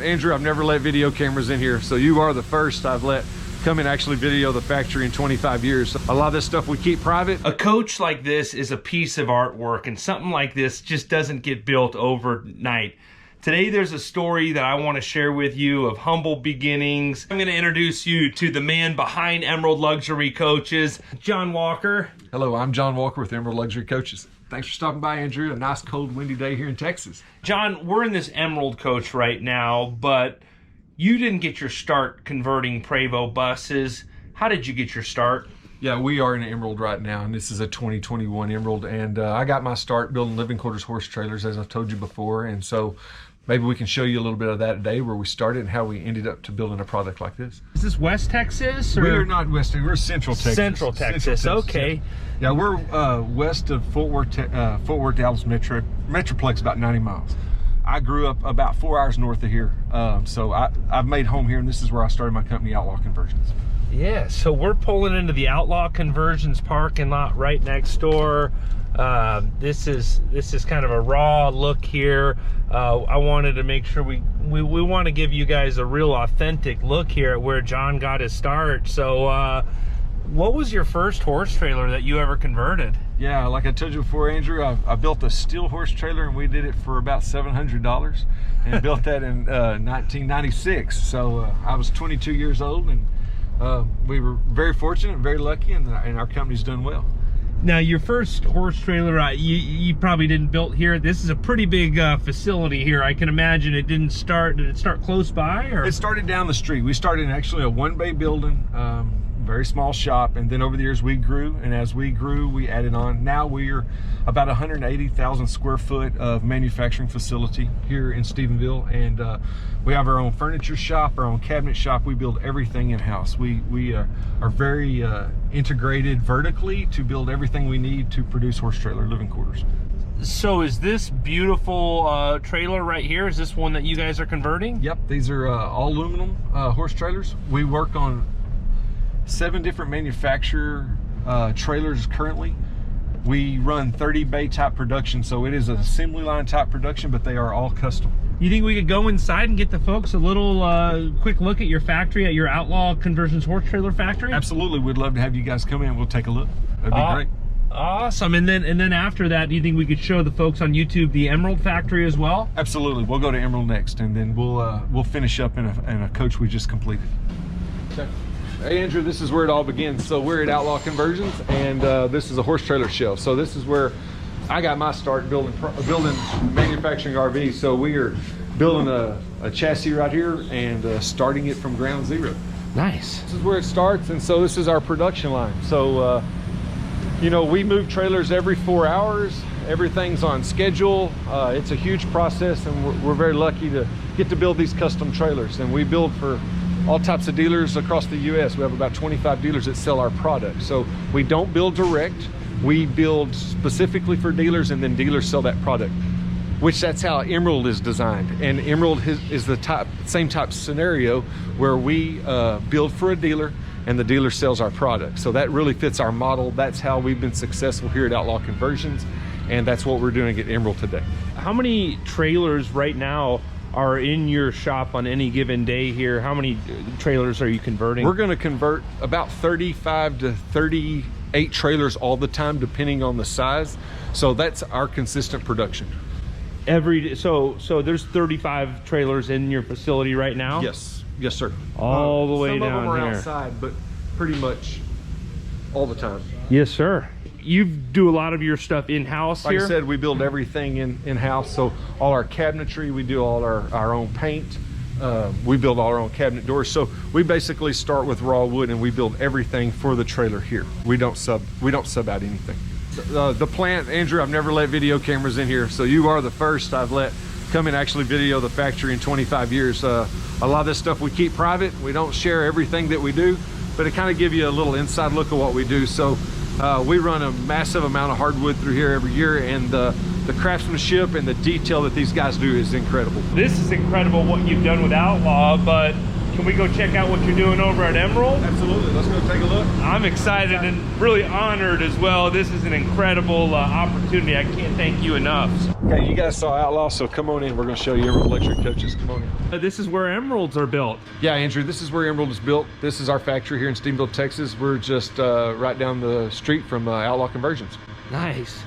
Andrew, I've never let video cameras in here, so you are the first I've let come and actually video the factory in 25 years. A lot of this stuff we keep private. A coach like this is a piece of artwork, and something like this just doesn't get built overnight. Today there's a story that I want to share with you of humble beginnings. I'm going to introduce you to the man behind Emerald Luxury Coaches, John Walker. Hello, I'm John Walker with Emerald Luxury Coaches. Thanks for stopping by, Andrew. A nice, cold, windy day here in Texas. John, we're in this Emerald coach right now, but you didn't get your start converting Prevost buses. How did you get your start? Yeah, we are in Emerald right now, and this is a 2021 Emerald, and I got my start building living quarters horse trailers, as I've told you before, and so maybe we can show you a little bit of that today, where we started and how we ended up to building a product like this. Is this West Texas? Or? We're not West Texas, we're Central Texas. Central Texas, okay. Yeah, we're west of Fort Worth, Dallas Metroplex, about 90 miles. I grew up about 4 hours north of here, so I've made home here, and this is where I started my company, Outlaw Conversions. Yeah, so we're pulling into the Outlaw Conversions parking lot right next door. This is kind of a raw look here. I wanted to make sure we want to give you guys a real authentic look here at where John got his start. So what was your first horse trailer that you ever converted? Yeah, like I told you before, Andrew, I built a steel horse trailer, and we did it for about $700, and built that in 1996. So I was 22 years old, and we were very fortunate, very lucky, and our company's done well. Now, your first horse trailer, you probably didn't build here. This is a pretty big facility here. I can imagine it did it start close by? Or? It started down the street. We started in actually a one-bay building, very small shop, and then over the years we grew, and as we grew, we added on. Now we're about 180,000 square foot of manufacturing facility here in Stephenville, and we have our own furniture shop, our own cabinet shop. We build everything in-house. We are very integrated vertically to build everything we need to produce horse trailer living quarters. So is this beautiful trailer right here, is this one that you guys are converting? Yep, these are all aluminum horse trailers. We work on 7 different manufacturer trailers currently. We run 30 bay type production, so it is an assembly line type production, but they are all custom. You think we could go inside and get the folks a little quick look at your factory, at your Outlaw Conversions horse trailer factory? Absolutely, we'd love to have you guys come in. We'll take a look. That'd be great. Awesome. And then after that, do you think we could show the folks on YouTube the Emerald factory as well? Absolutely. We'll go to Emerald next, and then we'll finish up in a coach we just completed. Okay. Hey Andrew, this is where it all begins. So we're at Outlaw Conversions, and this is a horse trailer shelf. So this is where I got my start building manufacturing RVs. So we are building a chassis right here and starting it from ground zero. Nice. This is where it starts, and so this is our production line. So you know, we move trailers every 4 hours. Everything's on schedule. It's a huge process, and we're very lucky to get to build these custom trailers. And we build for all types of dealers across the U.S. We have about 25 dealers that sell our product. So we don't build direct. We build specifically for dealers, and then dealers sell that product, which that's how Emerald is designed. And Emerald is the same type scenario where we build for a dealer, and the dealer sells our product. So that really fits our model. That's how we've been successful here at Outlaw Conversions, and that's what we're doing at Emerald today. How many trailers right now are in your shop on any given day here? How many trailers are you converting? We're going to convert about 35 to 38 trailers all the time, depending on the size. So that's our consistent production. So there's 35 trailers in your facility right now? Yes, yes sir. All the way down here. Some of them are outside, but pretty much all the time. Yes sir. You do a lot of your stuff in-house here? Like I said, we build everything in-house. So all our cabinetry, we do all our own paint. We build all our own cabinet doors. So we basically start with raw wood, and we build everything for the trailer here. We don't sub out anything. The plant, Andrew, I've never let video cameras in here, so you are the first I've let come and actually video the factory in 25 years. A lot of this stuff we keep private. We don't share everything that we do, but it kind of gives you a little inside look at what we do. So we run a massive amount of hardwood through here every year, and the craftsmanship and the detail that these guys do is incredible. This is incredible what you've done with Outlaw, but can we go check out what you're doing over at Emerald? Absolutely, let's go take a look. I'm excited and really honored as well. This is an incredible opportunity. I can't thank you enough. Okay, you guys saw Outlaw, so come on in. We're going to show you Emerald Luxury Coaches. Come on in. This is where Emeralds are built. Yeah, Andrew, this is where Emerald is built. This is our factory here in Steamville, Texas. We're just right down the street from Outlaw Conversions. Nice.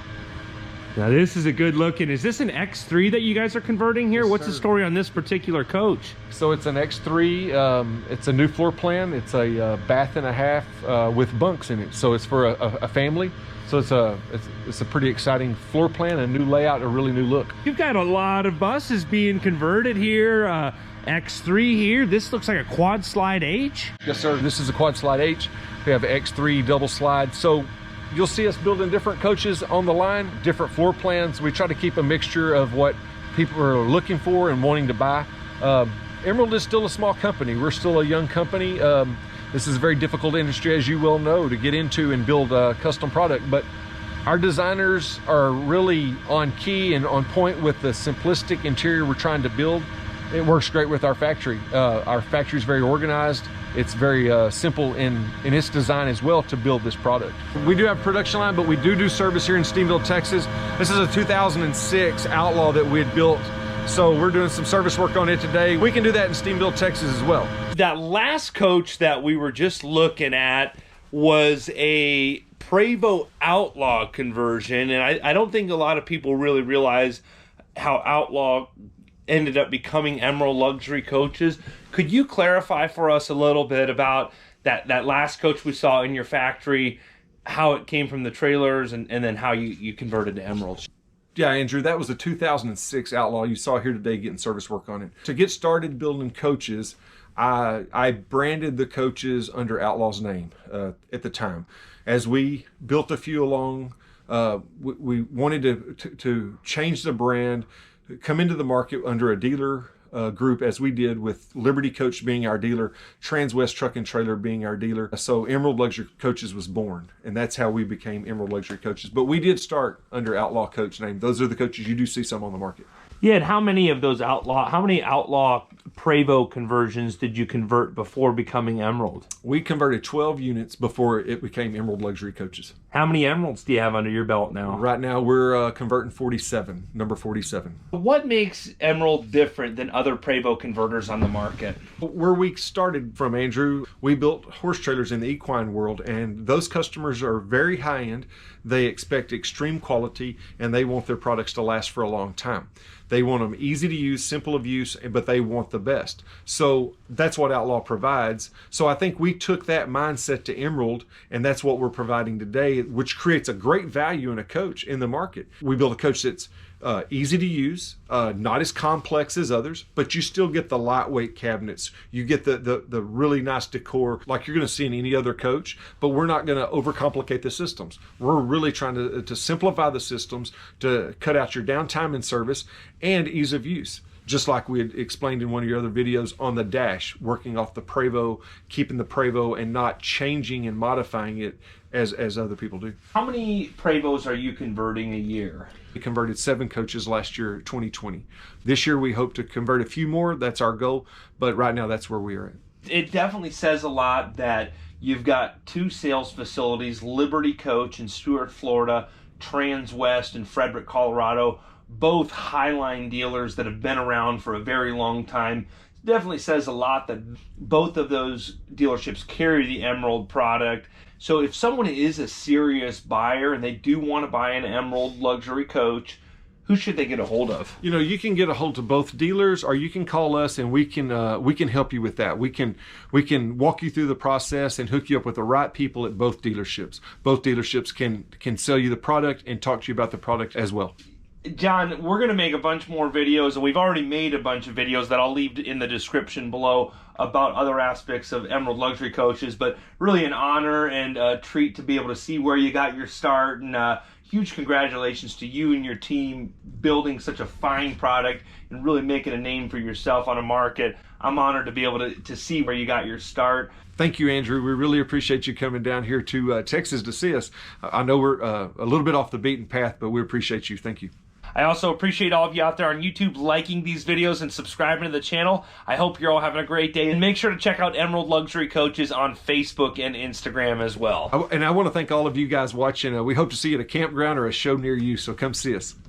Now this is a good looking. Is this an X3 that you guys are converting here? Yes, What's sir. the story on this particular coach? So it's an X3. It's a new floor plan. It's a bath and a half with bunks in it. So it's for a family. So it's a pretty exciting floor plan, a new layout, a really new look. You've got a lot of buses being converted here. X3 here. This looks like a quad slide H. Yes, sir. This is a quad slide H. We have X3 double slide. So you'll see us building different coaches on the line, different floor plans. We try to keep a mixture of what people are looking for and wanting to buy. Emerald is still a small company. We're still a young company. This is a very difficult industry, as you well know, to get into and build a custom product. But our designers are really on key and on point with the simplistic interior we're trying to build. It works great with our factory. Our factory is very organized. It's very simple in its design as well to build this product. We do have a production line, but we do service here in Steamville, Texas. This is a 2006 Outlaw that we had built. So we're doing some service work on it today. We can do that in Steamville, Texas as well. That last coach that we were just looking at was a Prevost Outlaw conversion. And I don't think a lot of people really realize how Outlaw ended up becoming Emerald Luxury Coaches. Could you clarify for us a little bit about that last coach we saw in your factory, how it came from the trailers, and then how you converted to Emeralds? Yeah, Andrew, that was a 2006 Outlaw you saw here today getting service work on it. To get started building coaches, I branded the coaches under Outlaw's name at the time. As we built a few along, we wanted to change the brand, come into the market under a dealer group, as we did with Liberty Coach being our dealer, Transwest Truck and Trailer being our dealer. So Emerald Luxury Coaches was born, and that's how we became Emerald Luxury Coaches. But we did start under Outlaw Coach name. Those are the coaches. You do see some on the market. Yeah, and how many Outlaw Prevost conversions did you convert before becoming Emerald? We converted 12 units before it became Emerald Luxury Coaches. How many Emeralds do you have under your belt now? Right now we're converting 47, number 47. What makes Emerald different than other Prevost converters on the market? Where we started from, Andrew, we built horse trailers in the equine world, and those customers are very high-end. They expect extreme quality, and they want their products to last for a long time. They want them easy to use, simple of use, but they want the best. So that's what Outlaw provides. So I think we took that mindset to Emerald, and that's what we're providing today, which creates a great value in a coach in the market. We built a coach that's easy to use, not as complex as others, but you still get the lightweight cabinets. You get the really nice decor like you're going to see in any other coach, but we're not going to overcomplicate the systems. We're really trying to simplify the systems to cut out your downtime in service and ease of use. Just like we had explained in one of your other videos on the dash, working off the Prevost, keeping the Prevost and not changing and modifying it as other people do. How many Prevosts are you converting a year? We converted 7 coaches last year, 2020. This year we hope to convert a few more. That's our goal, but right now that's where we are at. It definitely says a lot that you've got 2 sales facilities, Liberty Coach in Stuart, Florida, Transwest in Frederick, Colorado, both highline dealers that have been around for a very long time. It definitely says a lot that both of those dealerships carry the Emerald product. So if someone is a serious buyer and they do want to buy an Emerald Luxury Coach, who should they get a hold of? You know, you can get a hold of both dealers, or you can call us and we can help you with that. We can walk you through the process and hook you up with the right people at both dealerships. Both dealerships can sell you the product and talk to you about the product as well. John, we're going to make a bunch more videos, and we've already made a bunch of videos that I'll leave in the description below about other aspects of Emerald Luxury Coaches, but really an honor and a treat to be able to see where you got your start, and huge congratulations to you and your team building such a fine product and really making a name for yourself on a market. I'm honored to be able to see where you got your start. Thank you, Andrew. We really appreciate you coming down here to Texas to see us. I know we're a little bit off the beaten path, but we appreciate you. Thank you. I also appreciate all of you out there on YouTube liking these videos and subscribing to the channel. I hope you're all having a great day. And make sure to check out Emerald Luxury Coaches on Facebook and Instagram as well. And I want to thank all of you guys watching. We hope to see you at a campground or a show near you, so come see us.